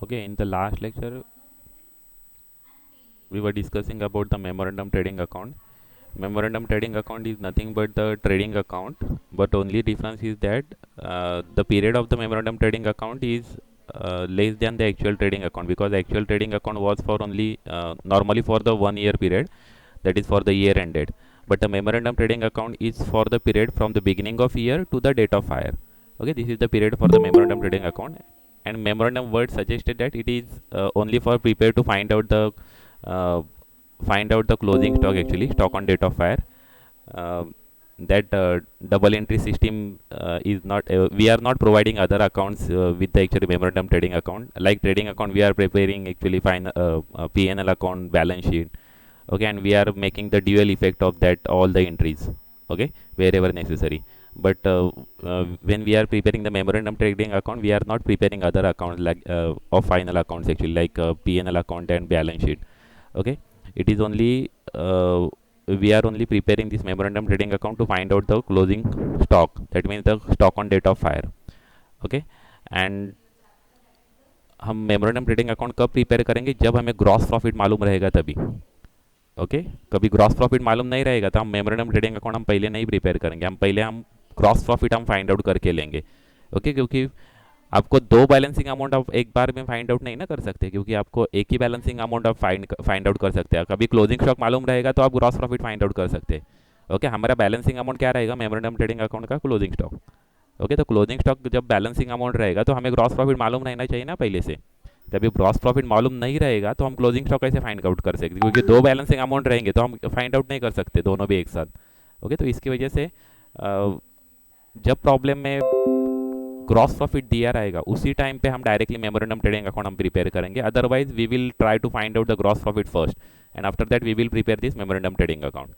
Okay, in the last lecture, we were discussing about the memorandum trading account. Memorandum trading account is nothing but the trading account, but only difference is that the period of the memorandum trading account is less than the actual trading account, because the actual trading account was for only normally for the 1 year period, that is for the year ended. But the memorandum trading account is for the period from the beginning of year to the date of hire. Okay, this is the period for the memorandum trading account, and memorandum word suggested that it is only for prepare to uh, find out the closing stock, actually stock on date of hire. uh, that double entry system is not we are not providing other accounts with the actually memorandum trading account. Like trading account, we are preparing actually P&L account, balance sheet. Okay, and we are making the dual effect of that all the entries, okay, wherever necessary. But when we are preparing the memorandum trading account, we are not preparing other accounts like of final accounts, actually, like P&L account and balance sheet. Okay, it is only we are only preparing this memorandum trading account to find out the closing stock, that means the stock on date of hire. Okay, and हम memorandum trading account कब prepare करेंगे? जब हमें gross profit मालूम रहेगा तभी। Okay, कभी gross profit मालूम नहीं रहेगा तो हम मेमोरेंडम ट्रेडिंग अकाउंट हम पहले नहीं प्रिपेयर करेंगे, हम पहले हम ग्रॉस प्रॉफिट हम फाइंड आउट करके लेंगे। ओके, क्योंकि आपको दो बैलेंसिंग अमाउंट आप एक बार में फाइंड आउट नहीं ना कर सकते, क्योंकि आपको एक ही बैलेंसिंग अमाउंट आप फाइंड आउट कर सकते हैं। कभी क्लोजिंग स्टॉक मालूम रहेगा तो आप ग्रॉस प्रॉफिट फाइंड आउट कर सकते हैं। ओके, हमारा बैलेंसिंग अमाउंट क्या रहेगा? मेमोरेंडम ट्रेडिंग अकाउंट का क्लोजिंग स्टॉक। ओके, तो क्लोजिंग स्टॉक जब बैलेंसिंग अमाउंट रहेगा तो हमें ग्रॉस प्रॉफिट मालूम रहना चाहिए ना पहले से। जब ये ग्रॉस प्रॉफिट मालूम नहीं रहेगा तो हम क्लोजिंग स्टॉक कैसे फाइंड आउट कर सकते? क्योंकि दो बैलेंसिंग अमाउंट रहेंगे तो हम फाइंड आउट नहीं कर सकते दोनों भी एक साथ। ओके, तो इसकी वजह से जब प्रॉब्लम में ग्रॉस प्रॉफिट दिया रहेगा उसी टाइम पे हम डायरेक्टली मेमोरेंडम ट्रेडिंग अकाउंट हम प्रिपेयर करेंगे। Otherwise we will try to find out the gross profit first, and after that we will prepare this memorandum trading account.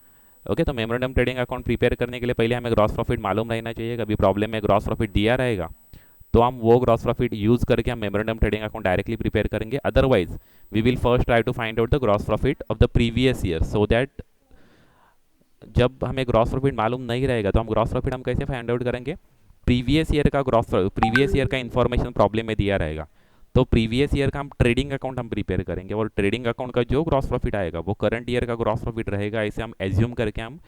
Okay, तो memorandum trading account prepare करने के लिए पहले हमें gross profit मालूम रहना चाहिए। कभी प्रॉब्लम में ग्रॉस प्रॉफिट दिया रहेगा तो हम वो ग्रॉस प्रॉफिट यूज करके हम memorandum trading account directly prepare करेंगे। Otherwise we will first try to find out the gross profit of the previous year, so that जब हमें ग्रॉस प्रॉफिट मालूम नहीं रहेगा तो हम ग्रॉस प्रॉफिट हम कैसे फाइंड आउट करेंगे? प्रीवियस ईयर का इन्फॉर्मेशन प्रॉब्लम में दिया रहेगा तो प्रीवियस ईयर का हम ट्रेडिंग अकाउंट हम प्रिपेयर करेंगे, और ट्रेडिंग अकाउंट का जो ग्रॉस प्रॉफिट आएगा वो करंट ईयर का ग्रॉस प्रॉफिट रहेगा, ऐसे हम एज्यूम करके हम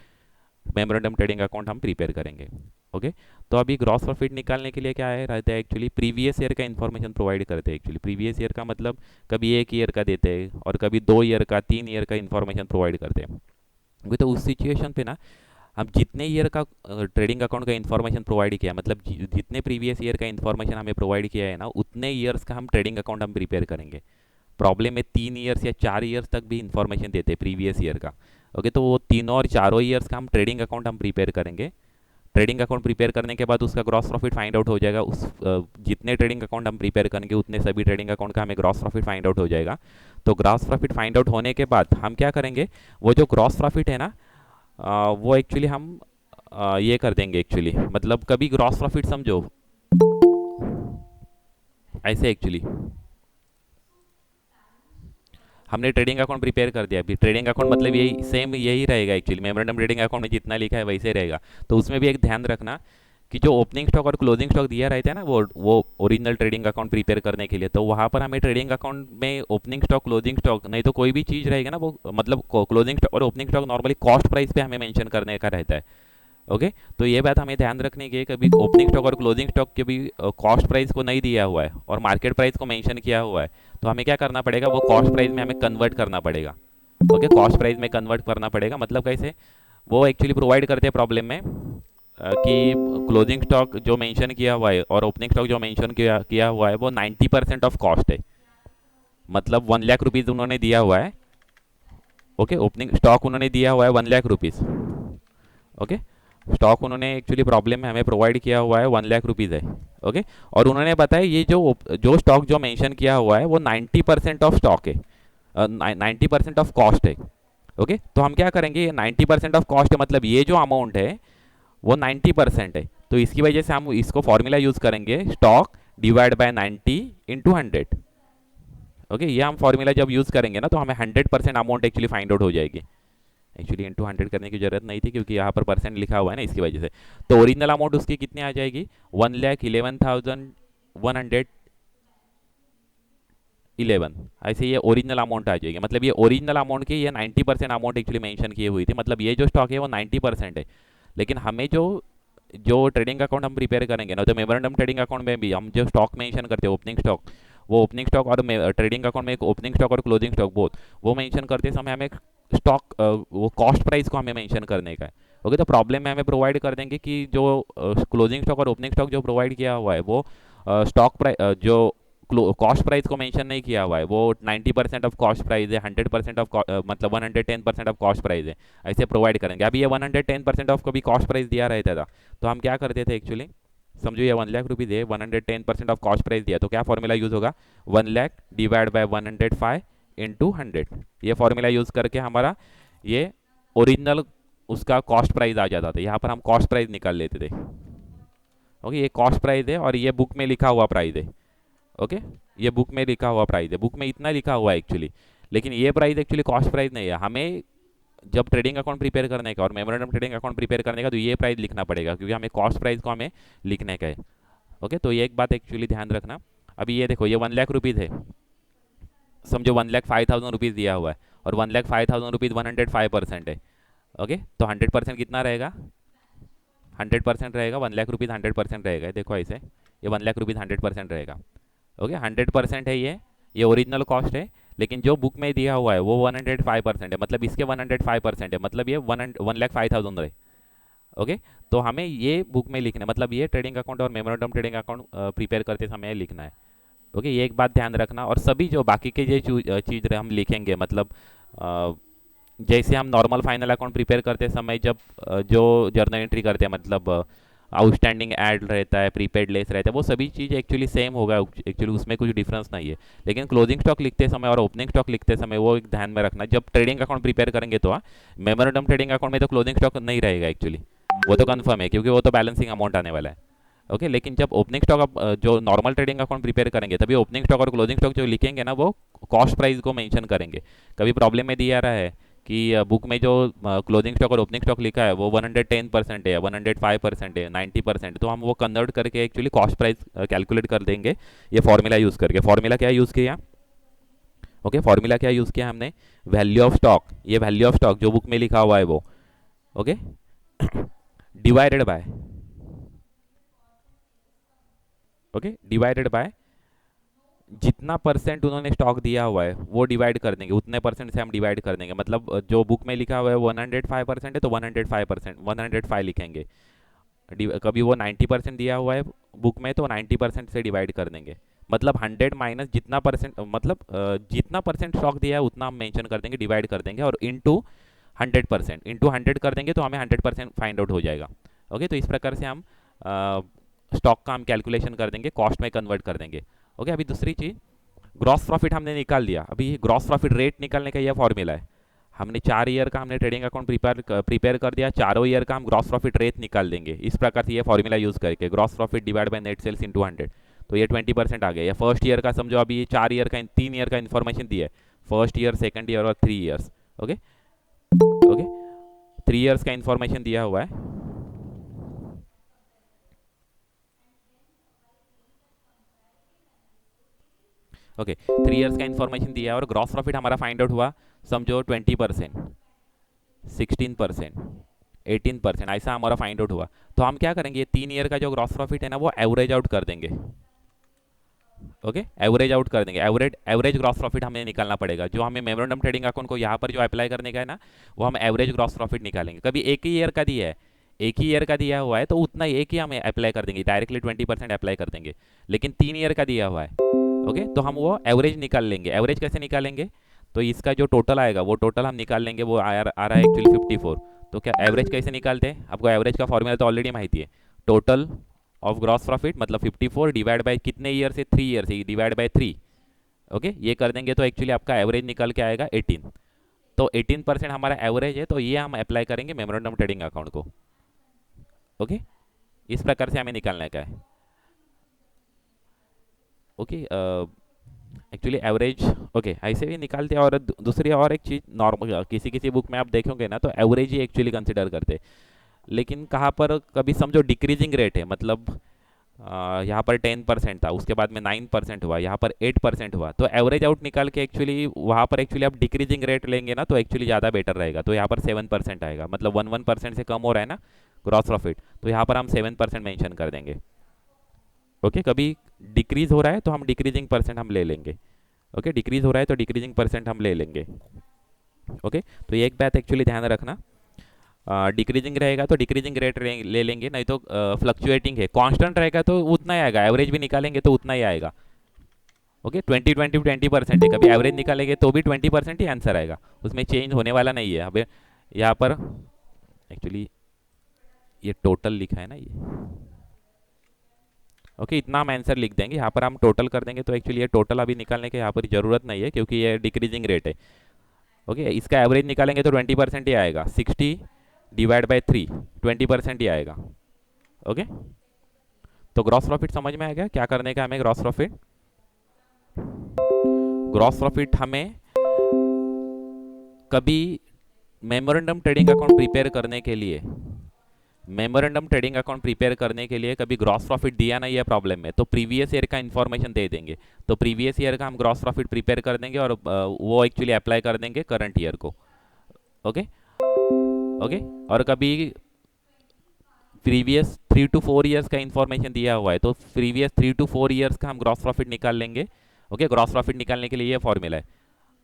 मेमोरेंडम ट्रेडिंग अकाउंट हम प्रिपेयर करेंगे। ओके, तो अभी ग्रॉस प्रॉफिट निकालने के लिए क्या है रहता है? एक्चुअली प्रीवियस ईयर का इन्फॉर्मेशन प्रोवाइड करते हैं। एक्चुअली प्रीवियस ईयर का मतलब कभी एक ईयर का देते हैं और कभी 2 ईयर का, 3 ईयर का इन्फॉर्मेशन प्रोवाइड करते हैं। ओके, तो उस सिचुएशन पे ना हम जितने ईयर का ट्रेडिंग अकाउंट का इन्फॉर्मेशन प्रोवाइड किया, मतलब जितने प्रीवियस ईयर का इन्फॉर्मेशन हमें प्रोवाइड किया है ना, उतने ईयर्स का हम ट्रेडिंग अकाउंट हम प्रिपेयर करेंगे। प्रॉब्लम में 3 ईयर्स या 4 ईयर्स तक भी इन्फॉर्मेशन देते हैं प्रीवियस ईयर का। ओके, तो वो तीनों और चारों ईयर्स का हम ट्रेडिंग अकाउंट हम प्रिपेयर करेंगे। ट्रेडिंग अकाउंट प्रिपेयर करने के बाद उसका ग्रॉस प्रॉफिट फाइंड आउट हो जाएगा। जितने ट्रेडिंग अकाउंट हम प्रिपेयर करेंगे उतने सभी ट्रेडिंग अकाउंट का हमें ग्रॉस प्रॉफिट फाइंड आउट हो जाएगा। तो ग्रॉस प्रॉफिट फाइंड आउट होने के बाद हम क्या करेंगे? वो जो ग्रॉस प्रॉफिट है ना, वो एक्चुअली हम ये कर देंगे। एक्चुअली मतलब कभी ग्रॉस प्रॉफिट समझो ऐसे, एक्चुअली हमने ट्रेडिंग अकाउंट प्रिपेयर कर दिया। अभी ट्रेडिंग अकाउंट मतलब यही सेम यही रहेगा। एक्चुअली मेमोरेंडम ट्रेडिंग अकाउंट में जितना लिखा है वैसे रहेगा। तो उसमें भी एक ध्यान रखना कि जो ओपनिंग स्टॉक और क्लोजिंग स्टॉक दिया रहता है ना, वो ओरिजिनल ट्रेडिंग अकाउंट प्रिपेयर करने के लिए, तो वहाँ पर हमें ट्रेडिंग अकाउंट में ओपनिंग स्टॉक, क्लोजिंग स्टॉक नहीं तो कोई भी चीज़ रहेगा ना, वो मतलब क्लोजिंग स्टॉक और opening stock normally cost price पे हमें मेंशन करने का रहता है। ओके, तो ये बात हमें ध्यान रखनी है। कभी ओपनिंग स्टॉक और क्लोजिंग स्टॉक के भी कॉस्ट प्राइस को नहीं दिया हुआ है और मार्केट प्राइस को मेंशन किया हुआ है, तो हमें क्या करना पड़ेगा? वो कॉस्ट प्राइस में हमें कन्वर्ट करना पड़ेगा। ओके, कॉस्ट प्राइस में कन्वर्ट करना पड़ेगा। मतलब कैसे? वो एक्चुअली प्रोवाइड करते हैं प्रॉब्लम में कि क्लोजिंग स्टॉक जो मेंशन किया हुआ है और ओपनिंग स्टॉक जो मेंशन किया हुआ है वो 90% ऑफ कॉस्ट है। मतलब 1 लाख रुपीज़ उन्होंने दिया हुआ है। ओके, ओपनिंग स्टॉक उन्होंने दिया हुआ है 1 लाख रुपीज़। ओके, स्टॉक उन्होंने एक्चुअली प्रॉब्लम में हमें प्रोवाइड किया हुआ है 1 लाख रुपीज़ है। ओके, और उन्होंने बताया ये जो जो स्टॉक जो मेंशन किया हुआ है वो 90% ऑफ स्टॉक है, 90% ऑफ कॉस्ट है। ओके, तो हम क्या करेंगे? 90% ऑफ कॉस्ट है मतलब ये जो अमाउंट है वो 90% है। तो इसकी वजह से हम इसको फॉर्मूला यूज करेंगे, स्टॉक डिवाइड बाय 90 × 100। ओके, ये हम फॉर्मूला जब यूज करेंगे ना तो हमें 100% अमाउंट एक्चुअली फाइंड आउट हो जाएगी। एक्चुअली इंटू 100 करने की जरूरत नहीं थी क्योंकि यहाँ पर परसेंट लिखा हुआ है ना, इसकी वजह से। तो ओरिजिनल अमाउंट उसकी कितनी आ जाएगी? 1,11,100 11, ऐसे ये ओरिजिनल अमाउंट आ जाएगी। मतलब ये ओरिजिनल अमाउंट की ये 90% अमाउंट एक्चुअली मेंशन की हुई थी, मतलब ये जो स्टॉक है वो 90% है। लेकिन हमें जो जो ट्रेडिंग अकाउंट हम प्रिपेयर करेंगे ना, तो मेमोरेंडम ट्रेडिंग अकाउंट में भी हम जो स्टॉक मेंशन करते हैं ओपनिंग स्टॉक, वो ओपनिंग स्टॉक और ट्रेडिंग अकाउंट में एक ओपनिंग स्टॉक और क्लोजिंग स्टॉक बोथ, वो मेंशन करते समय हमें स्टॉक वो कॉस्ट प्राइस को हमें मेंशन करने का है। ओके, तो प्रॉब्लम में हमें प्रोवाइड कर देंगे कि जो क्लोजिंग स्टॉक और ओपनिंग स्टॉक जो प्रोवाइड किया हुआ है वो स्टॉक प्राइस जो कॉस्ट प्राइस को मेंशन नहीं किया हुआ है, वो 90% ऑफ कॉस्ट प्राइस है, 100% ऑफ मतलब 110% ऑफ कॉस्ट प्राइस है, ऐसे प्रोवाइड करेंगे। अभी ये 110% ऑफ कभी कॉस्ट प्राइस दिया रहता था, तो हम क्या करते थे एक्चुअली, समझो ये 1,00,000 रुपीज़ है, 110% ऑफ कॉस्ट प्राइस दिया, तो क्या फॉर्मूला यूज़ होगा, 1,00,000 डिवाइड बाय 105 इंटू 100, ये फॉर्मूला यूज़ करके हमारा ये ओरिजिनल उसका कॉस्ट प्राइस आ जाता था। यहाँ पर हम कॉस्ट प्राइस निकाल लेते थे। ओके, ये कॉस्ट प्राइस है और ये बुक में लिखा हुआ प्राइस है। ओके, ये बुक में लिखा हुआ प्राइस है, बुक में इतना लिखा हुआ है एक्चुअली, लेकिन ये प्राइस एक्चुअली कॉस्ट प्राइस नहीं है। हमें जब ट्रेडिंग अकाउंट प्रिपेयर करने का और मेमोरेंडम ट्रेडिंग अकाउंट प्रिपेयर करने का, तो ये प्राइस लिखना पड़ेगा, क्योंकि हमें कॉस्ट प्राइस को हमें लिखने का है। ओके, तो ये एक बात एक्चुअली ध्यान रखना। अभी ये देखो, ये 1,00,000 रुपीज़ है, समझो 1,05,000 रुपीज़ दिया हुआ है, और 1,05,000 रुपीज़ 105% है। ओके, तो 100% कितना रहेगा, 100% रहेगा, 1,00,000 रुपीज़ 100% रहेगा। देखो ऐसे, ये 1,00,000 रुपीज़ 100% रहेगा। ओके, 100% है ये ओरिजिनल कॉस्ट है, लेकिन जो बुक में दिया हुआ है वो 105% है, मतलब इसके 105% है, मतलब ये 1,05,000 है। ओके, तो हमें ये बुक में लिखना है, मतलब ये ट्रेडिंग अकाउंट और मेमोरेंडम ट्रेडिंग अकाउंट प्रिपेयर करते समय लिखना है। ओके, ये एक बात ध्यान रखना। और सभी जो बाकी के जो चीज़ हम लिखेंगे, मतलब जैसे हम नॉर्मल फाइनल अकाउंट प्रिपेयर करते समय जब जो जर्नल एंट्री करते हैं, मतलब आउटस्टैंडिंग ऐड रहता है, प्रीपेड लेस रहता है, वो सभी चीज़ एक्चुअली सेम होगा, एक्चुअली उसमें कुछ डिफरेंस नहीं है। लेकिन क्लोजिंग स्टॉक लिखते समय और ओपनिंग स्टॉक लिखते समय वो एक ध्यान में रखना, जब ट्रेडिंग अकाउंट प्रिपेयर करेंगे तो मेमोरेंडम ट्रेडिंग अकाउंट में तो क्लोजिंग स्टॉक नहीं रहेगा एक्चुअली, वो तो कन्फर्म है, क्योंकि वो तो बैलेंसिंग अमाउंट आने वाला है। ओके, लेकिन जब ओपनिंग स्टॉक आप जो नॉर्मल ट्रेडिंग अकाउंट प्रिपेयर करेंगे, तभी ओपनिंग स्टॉक और क्लोजिंग स्टॉक जो लिखेंगे ना, वो कॉस्ट प्राइस को मेंशन करेंगे। कभी प्रॉब्लम में दिया रहा है कि बुक में जो क्लोजिंग स्टॉक और ओपनिंग स्टॉक लिखा है वो 110% है, 105% है, 90%, तो हम वो कन्वर्ट करके एक्चुअली कॉस्ट प्राइस कैलकुलेट कर देंगे, ये फॉर्मूला यूज़ करके। फॉर्मूला क्या यूज़ किया, ओके, फॉर्मूला क्या यूज़ किया हमने, वैल्यू ऑफ स्टॉक, ये वैल्यू ऑफ स्टॉक जो बुक में लिखा हुआ है वो, okay, divided by, okay, divided by जितना परसेंट उन्होंने स्टॉक दिया हुआ है वो डिवाइड कर देंगे, उतने परसेंट से हम डिवाइड कर देंगे। मतलब जो बुक में लिखा हुआ है 105% है, तो 105%, 105 लिखेंगे। कभी वो 90% दिया हुआ है बुक में, तो 90% से डिवाइड कर देंगे। मतलब 100 माइनस जितना परसेंट, मतलब जितना परसेंट स्टॉक दिया है उतना हम मेंशन कर देंगे, डिवाइड कर देंगे, और इंटू 100%, इंटू 100 कर देंगे, तो हमें 100% फाइंड आउट हो जाएगा। ओके, तो इस प्रकार से हम स्टॉक का हम कैलकुलेशन कर देंगे, कॉस्ट में कन्वर्ट कर देंगे। ओके, अभी दूसरी चीज़, ग्रॉस प्रॉफिट हमने निकाल दिया। अभी ग्रॉस प्रॉफिट रेट निकालने का यह फॉर्मूला है। हमने 4 ईयर का हमने ट्रेडिंग अकाउंट प्रिपेयर कर दिया, चारों ईयर का हम ग्रॉस प्रॉफिट रेट निकाल देंगे। इस प्रकार से ये फॉर्मूला यूज़ करके gross profit divide by net sales into 100, तो ये 20% आ गया। ये फर्स्ट ईयर का समझो, अभी ये 4 ईयर का 3 ईयर का इन्फॉर्मेशन दिया है, फर्स्ट ईयर, सेकंड ईयर और 3 ईयर्स। ओके, ओके, 3 ईयर्स का इन्फॉर्मेशन दिया हुआ है। ओके, 3 ईयर्स का इन्फॉर्मेशन दिया है, और ग्रॉस प्रॉफिट हमारा फाइंड आउट हुआ, समझो 20%, 16%, 18%, ऐसा हमारा फाइंड आउट हुआ। तो हम क्या करेंगे, 3 ईयर का जो ग्रॉस प्रॉफिट है ना, वो एवरेज आउट कर देंगे। ओके, एवरेज आउट कर देंगे, एवरेज ग्रॉस प्रॉफिट हमें निकालना पड़ेगा। जो हमें मेमोरेंडम ट्रेडिंग अकाउंट को यहाँ पर जो अप्लाई करने का है ना, वो हम एवरेज ग्रॉस प्रॉफिट निकालेंगे। कभी एक ही ईयर का दिया है, एक ही ईयर का दिया हुआ है, तो उतना एक ही हमें अप्लाई कर देंगे, डायरेक्टली 20% अप्लाई कर देंगे। लेकिन 3 ईयर का दिया हुआ है, ओके, तो हम वो एवरेज निकाल लेंगे। एवरेज कैसे निकालेंगे, तो इसका जो टोटल आएगा वो टोटल हम निकाल लेंगे, वो आ रहा है एक्चुअली 54। तो क्या एवरेज कैसे निकालते हैं, आपको एवरेज का फॉर्मूला तो ऑलरेडी माहिती है, टोटल ऑफ ग्रॉस प्रॉफिट मतलब 54 डिवाइड बाय कितने ईयर से, 3 ईयर से, डिवाइड बाय 3। ओके, ये कर देंगे तो एक्चुअली आपका एवरेज निकल के आएगा 18। तो 18% हमारा एवरेज है, तो ये हम अप्लाई करेंगे मेमोरेंडम ट्रेडिंग अकाउंट को। ओके, इस प्रकार से हमें निकालने का है। ओके, एक्चुअली एवरेज, ओके, ऐसे भी निकालते हैं। और दूसरी और एक चीज़, नॉर्मल किसी किसी बुक में आप देखोगे ना, तो एवरेज ही एक्चुअली कंसिडर करते हैं। लेकिन कहाँ पर कभी समझो डिक्रीजिंग रेट है, मतलब यहाँ पर 10% था, उसके बाद में 9% हुआ, यहाँ पर 8% हुआ, तो एवरेज आउट निकाल के एक्चुअली वहाँ पर एक्चुअली आप डिक्रीजिंग रेट लेंगे ना तो एक्चुअली ज़्यादा बेटर रहेगा। तो यहाँ पर 7% आएगा, मतलब 1% से कम हो रहा है ना ग्रॉस प्रॉफिट, तो यहाँ पर हम 7% मेंशन कर देंगे। ओके, कभी डिक्रीज हो रहा है तो हम डिक्रीजिंग परसेंट हम ले लेंगे। ओके, डिक्रीज हो रहा है तो डिक्रीजिंग परसेंट हम ले लेंगे। ओके, तो ये एक बात एक्चुअली ध्यान रखना, डिक्रीजिंग रहेगा तो डिक्रीजिंग रेट ले लेंगे, नहीं तो फ्लक्चुएटिंग है, कांस्टेंट रहेगा तो उतना ही आएगा, एवरेज भी निकालेंगे तो उतना ही आएगा। ओके, 20 20 20% है, कभी एवरेज निकालेंगे तो भी 20% ही आंसर आएगा, उसमें चेंज होने वाला नहीं है। अभी यहाँ पर एक्चुअली ये टोटल लिखा है ना ये, ओके, इतना हम आंसर लिख देंगे, यहाँ पर हम टोटल कर देंगे तो एक्चुअली ये टोटल अभी निकालने की यहाँ पर ज़रूरत नहीं है क्योंकि ये डिक्रीजिंग रेट है। ओके, इसका एवरेज निकालेंगे तो 20% ही आएगा, 60 डिवाइड बाय 3 20% ही आएगा। ओके, तो ग्रॉस प्रॉफिट समझ में आएगा क्या करने का हमें। ग्रॉस प्रॉफिट हमें कभी मेमोरेंडम ट्रेडिंग अकाउंट प्रिपेयर करने के लिए, कभी ग्रॉस प्रॉफिट दिया नहीं है प्रॉब्लम में, तो प्रीवियस ईयर का इन्फॉर्मेशन दे देंगे, तो प्रीवियस ईयर का हम ग्रॉस प्रॉफिट प्रिपेयर कर देंगे और वो एक्चुअली अप्लाई कर देंगे करंट ईयर को। ओके, और कभी प्रीवियस 3 to 4 ईयर्स का इन्फॉर्मेशन दिया हुआ है तो प्रीवियस 3 to 4 ईयर्स का हम ग्रॉस प्रॉफिट निकाल लेंगे। ओके, ग्रॉस प्रॉफिट निकालने के लिए ये फॉर्मूला है,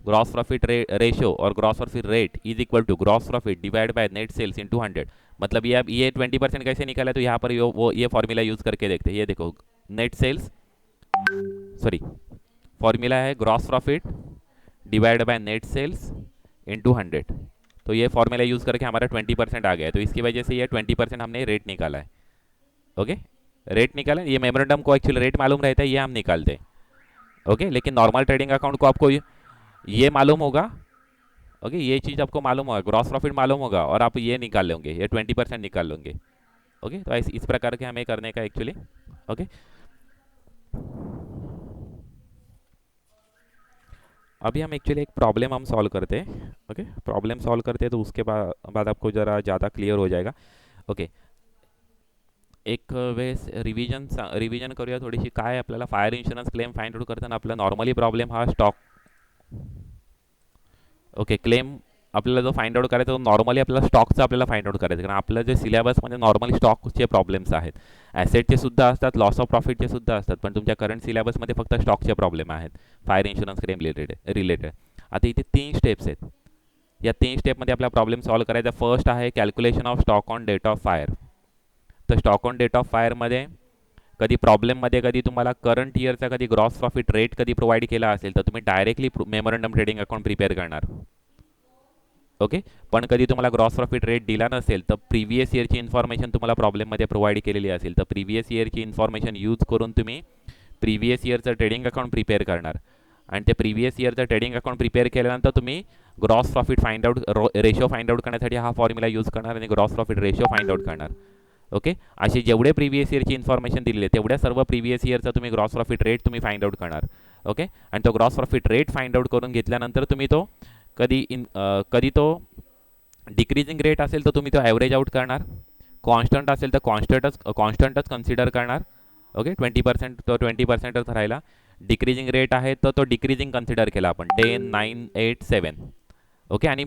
ग्रॉस प्रॉफिट रेशियो और gross profit rate is equal to gross profit divide by net sales into 100। मतलब ये अब ये 20% कैसे निकाला है, तो यहाँ पर ये फॉर्मूला यूज करके देखते हैं। ये देखो, नेट सेल्स, सॉरी, फॉर्मूला है gross profit divide by net sales into 100, तो ये फॉर्मूला यूज करके हमारा 20% आ गया है, तो इसकी वजह से ये 20% हमने रेट निकाला है। ओके, रेट निकाला, ये मेमोरेंडम को एक्चुअली रेट मालूम रहता है, ये हम निकालते हैं। ओके, लेकिन नॉर्मल ट्रेडिंग अकाउंट को आपको ये मालूम होगा। ओके, ये चीज़ आपको मालूम होगा, ग्रॉस प्रॉफिट मालूम होगा और आप ये निकाल लेंगे, ये 20% निकाल लेंगे। ओके, तो इस प्रकार के हमें करने का एक्चुअली। ओके, अभी हम एक्चुअली एक प्रॉब्लम हम सॉल्व करते हैं। ओके, प्रॉब्लम सॉल्व करते हैं तो उसके बाद आपको ज़रा ज़्यादा क्लियर हो जाएगा। ओके, एक वेळेस रिव्हिजन करूया थोडीशी। काय आपल्याला fire insurance claim find out करताना आपला नॉर्मली प्रॉब्लेम हा स्टॉक, ओके, क्लेम आपल्याला जो फाइंड आउट करायचा तो नॉर्मली आपल्याला स्टॉकचा आपल्याला फाइंड आउट करायचं, कारण आपलं जे सिलेबसमध्ये नॉर्मली स्टॉकचे प्रॉब्लेम्स आहेत, ॲसेटचे सुद्धा असतात, लॉस ऑफ प्रॉफिटचे सुद्धा असतात, पण तुमच्या करंट सिलेबसमध्ये फक्त स्टॉकचे प्रॉब्लेम आहेत फायर इन्शुरन्स क्लेम रिलेटेड। आता इथे 3 स्टेप्स आहेत, या 3 स्टेपमध्ये आपला प्रॉब्लेम सॉल्व करायचा। फर्स्ट आहे calculation of stock on date of fire. तर स्टॉक ऑन डेट ऑफ फायरमध्ये कधी प्रॉब्लेममध्ये कधी तुम्हाला करंट इयरचा कधी ग्रॉस प्रॉफिट रेट कधी प्रोव्हाइड केला असेल तर तुम्ही directly memorandum trading account prepare करणार। ओके, पण कधी तुम्हाला ग्रॉस प्रॉफिट रेट दिला नसेल तर प्रीवियस इयरची इन्फॉर्मेशन तुम्हाला प्रॉब्लेममध्ये प्रोव्हाइड केलेली असेल तर प्रीवियस इयरची इन्फॉर्मेशन यूज करून तुम्ही प्रीवियस इयरचं ट्रेडिंग अकाउंट प्रिपेअर करणार, आणि ते प्रीवियस इयरचं ट्रेडिंग अकाउंट प्रिपेअर केल्यानंतर तुम्ही gross profit find out ratio find out करण्यासाठी हा फॉर्म्युला यूज करणार आणि gross profit ratio find out करणार। ओके, असे जेवढे प्रीवियस इयरची इन्फॉर्मेशन दिलेली आहे तेवढ्या सर्व प्रीवियस इयरचा तुम्ही ग्रॉस प्रॉफिट रेट तुम्ही फाइंड आउट करणार। ओके, आणि तो gross profit rate find out करून घेतल्यानंतर तुम्ही तो कधी तो डिक्रीजिंग रेट असेल तर तुम्ही तो ॲव्हरेज आउट करणार, कॉन्स्टंट असेल तर कॉन्स्टंटच कन्सिडर करणार। ओके, 20% तो 20%च राहिला, डिक्रीजिंग रेट आहे तर तो डिक्रीजिंग कन्सिडर केला आपण 10 9 8 7। ओके, आणि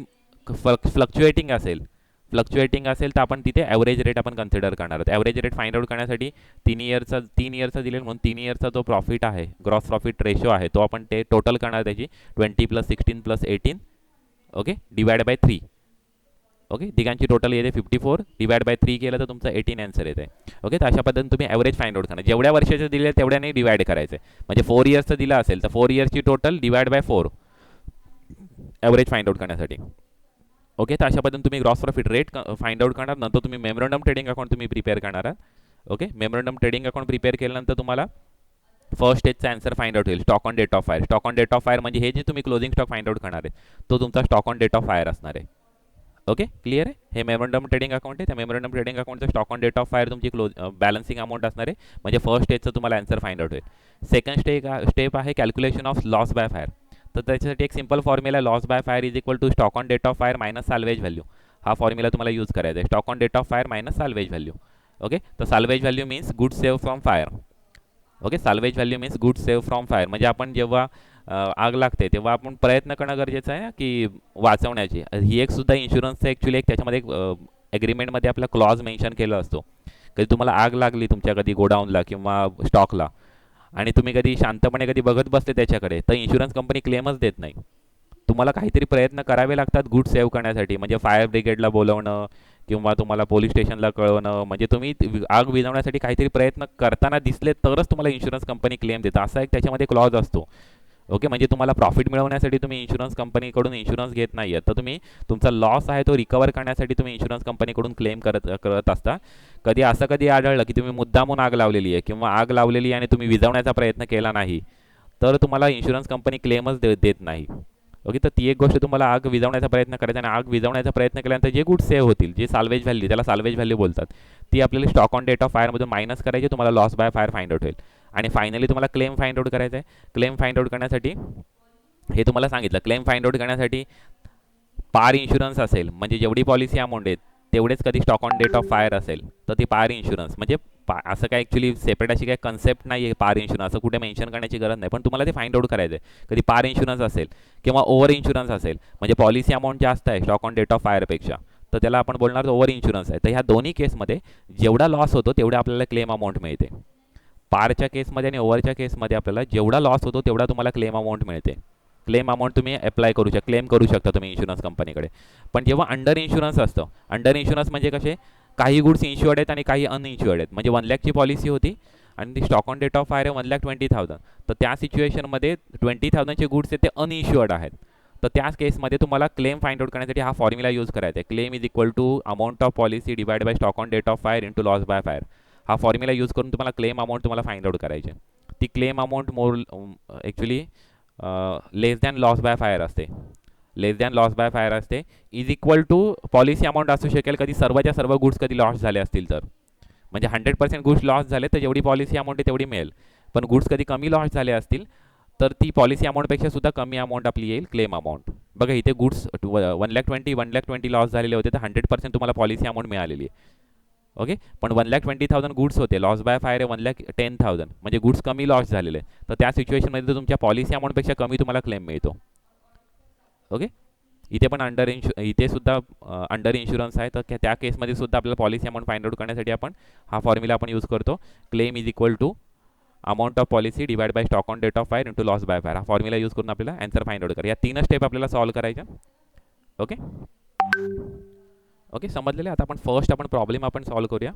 फ्लक्च्युएटिंग असेल तर आपण तिथे ॲव्हरेज रेट आपण कन्सिडर करणार आहोत। ॲव्हरेज रेट फाइंड आउट करण्यासाठी 3 इयरचा दिलेला म्हणून 3 इयरचा जो प्रॉफिट आहे, ग्रॉस प्रॉफिट रेशो आहे, तो आपण ते टोटल करणार त्याची 20 + 16 + 18, ओके, डिवाइड बाय 3। ओके, तिघांची टोटल येते 54, डिवाइड बाय 3 केलं तर तुमचं 18 आन्सर येते। ओके, तर अशा पद्धतीने तुम्ही ॲव्हरेज फाइंड आउट करणार, जेवढ्या वर्षाचं दिले तेवढ्याने डिवाइड करायचं आहे, म्हणजे 4 इयर्सचं दिलं असेल तर 4 इयर्सची total divide by 4 average find out करण्यासाठी। ओके, तर अशा पद्धतीने तुम्ही gross profit rate find out करणार, नंतर तुम्ही मेमोरेंडम ट्रेडिंग अकाउंट तुम्ही प्रिपेअर करणार आहात। Okay, memorandum trading account prepare केल्यानंतर तुम्हाला फर्स्ट स्टेजचा आन्सर फाइंड आउट होईल, stock on date of fire. Stock on date of fire म्हणजे हे जे तुम्ही क्लोजिंग स्टॉक फाइंड आउट करणार आहे तो तुमचा stock on date of fire असणार आहे। ओके, क्लियर आहे, हे मेमोरेंडम ट्रेडिंग अकाउंट आहे, त्या मेमोरेंडम ट्रेडिंग अकाउंटचं stock on date of fire तुमची बॅलन्सिंग अमाऊंट असणार आहे, म्हणजे फर्स्ट स्टेजचं तुम्हाला आन्सर फाइंड आउट होईल। सेकंड स्टेप आहे calculation of loss by fire. तर त्याच्यासाठी एक सिंपल फॉर्म्युला आहे, loss by fire is equal to stock on date of fire minus salvage value. हा फॉर्म्युला तुम्हाला यूज करायचा आहे, stock on date of fire minus salvage value. Okay, तर salvage value means good save from fire. Okay, salvage value means good save from fire, म्हणजे आपण जेव्हा आग लागते तेव्हा आपण प्रयत्न करणं गरजेचं आहे की वाचवण्याची. ही एक सुद्धा इन्शुरन्सचं ॲक्च्युली एक त्याच्यामध्ये एक ॲग्रीमेंटमध्ये आपला क्लॉज मेन्शन केला असतो. कधी तुम्हाला आग लागली तुमच्या कधी गोडाऊनला किंवा स्टॉकला आणि तुम्ही कधी शांतपणे कधी बघत बसले त्याच्याकडे, तर इन्शुरन्स कंपनी क्लेमच देत नाही. तुम्हाला काहीतरी प्रयत्न करावे लागतात गुड सेव्ह करण्यासाठी, म्हणजे फायर ब्रिगेडला बोलवणं किंवा तुम्हाला पोलीस स्टेशनला कळवणं, म्हणजे तुम्ही आग विझवण्यासाठी काहीतरी प्रयत्न करताना दिसले तरच तुम्हाला इन्शुरन्स कंपनी क्लेम देतं, असा एक त्याच्यामध्ये क्लॉज असतो. ओके, म्हणजे तुम्हाला प्रॉफिट मिळवण्यासाठी तुम्ही इन्शुरन्स कंपनीकडून इन्शुरन्स घेत नाही आहे, तर तुम्ही तुमचा लॉस आहे तो रिकवर करण्यासाठी तुम्ही इन्शुरन्स कंपनीकडून क्लेम करत असता. कधी असं कधी आढळलं की तुम्ही मुद्दामून आग लावलेली आहे किंवा आग लावलेली आहे आणि तुम्ही विझवण्याचा प्रयत्न केला नाही, तर तुम्हाला इन्शुरन्स कंपनी क्लेमच देत नाही. ओके, तर ती एक गोष्ट, तुम्हाला आग विझवण्याचा प्रयत्न करायचा आणि आग विझवण्याचा प्रयत्न केल्यानंतर जे गुड सेव्ह होतील, जे साल्वेज व्हॅल्यू, त्याला साल्वेज व्हॅल्यू बोलतात, ती आपल्याला स्टॉक ऑन डेट ऑफ फायरमधून मायनस करायची, तुम्हाला loss by fire find out होईल. आणि फायनली तुम्हाला क्लेम फाइंड आउट करायचं आहे. क्लेम फाइंड आउट करण्यासाठी हे तुम्हाला सांगितलं, क्लेम फाइंड आउट करण्यासाठी पार इन्शुरन्स असेल, म्हणजे जेवढी पॉलिसी अमाऊंट आहे तेवढेच कधी stock on date of fire असेल तर ती पार इन्शुरन्स, म्हणजे असं काय ॲक्च्युली सेपरेट अशी काय कन्सेप्ट नाही आहे पार इन्शुरन्स, असं कुठे मेन्शन करण्याची गरज नाही, पण तुम्हाला ते फाइंड आउट करायचं आहे. कधी पार इन्शुरन्स असेल किंवा ओव्हर इन्शुरन्स असेल, म्हणजे पॉलिसी अमाऊंट जास्त आहे स्टॉक ऑन डेट ऑफ फायरपेक्षा, तर त्याला आपण बोलणार ओव्हर इन्शुरन्स आहे. तर ह्या दोन्ही केसमध्ये जेवढा लॉस होतो तेवढा आपल्याला क्लेम अमाऊंट मिळते. पारच्या केसमध्ये आणि ओव्हरच्या केसमध्ये आपल्याला जेवढा लॉस होतो तेवढा तुम्हाला क्लेम अमाऊंट मिळते. क्लेम अमाऊंट तुम्ही अप्लाय करू क्लेम करू शकता तुम्ही इन्शुरन्स कंपनीकडे. पण जेव्हा अंडर इन्शुरन्स असतं, अंडर इन्शुरन्स म्हणजे कसे, काही गुड्स इन्शुअर्ड आहेत आणि काही अनइन्शुअर्ड आहेत, म्हणजे 1,00,000ची पॉलिसी होती आणि ती stock on date of fire आहे 1,20,000, तर त्या सिच्युएशनमध्ये 20,000चे गुड्स आहेत ते अनइन्शुअर्ड आहेत. तर त्याच केसमध्ये तुम्हाला क्लेम फाइंड आउट करण्यासाठी हा फॉर्म्युला यूज करायचा आहे. Claim is equal to amount of policy divide by stock on date of fire into loss by fire. हा फॉर्म्युला यूज करून तुम्हाला क्लेम अमाऊंट तुम्हाला फाइंड आउट करायची. ती claim amount actually less than loss by fire असते. Less than loss by fire असते is equal to policy amount असू शकेल कधी सर्वच्या सर्व गुड्स कधी लॉस झाले असतील तर, म्हणजे 100% गुड्स लॉस झाले तर जेवढी पॉलिसी अमाऊंट आहे तेवढी मिळेल. पण गुड्स कधी कमी लॉस झाले असतील तर ती पॉलिसी अमाऊंटपेक्षा सुद्धा कमी अमाऊंट आपली येईल क्लेम अमाऊंट. बघा इथे गुड्स 1,20,000 लॉस झालेले होते तर 100% तुम्हाला पॉलिसी अमाऊंट मिळालेली आहे. ओके, पण 1,20,000 गुड्स होते, लॉस बाय फायर आहे 1,10,000, म्हणजे गुड्स कमी लॉस झालेले, तर त्या सिच्युएशनमध्ये तुमच्या पॉलिसी अमाऊंटपेक्षा कमी तुम्हाला क्लेम मिळतो. ओके, इथे पण इथे सुद्धा अंडर इन्शुरन्स आहे, तर त्या केसमध्ये सुद्धा आपल्याला पॉलिसी अमाऊंट फाइंड आउट करण्यासाठी आपण हा फॉर्म्युला आपण यूज करतो. Claim is equal to amount of policy divide by stock on date of fire into loss by fire. हा फॉर्म्युला यूज करून आपल्याला आन्सर फाइंड आउट करा. या 3 स्टेप आपल्याला सॉल्व्ह करायच्या. ओके, ओके समजलेले. आता आपण फर्स्ट प्रॉब्लेम आपण सॉल्व्ह करूया.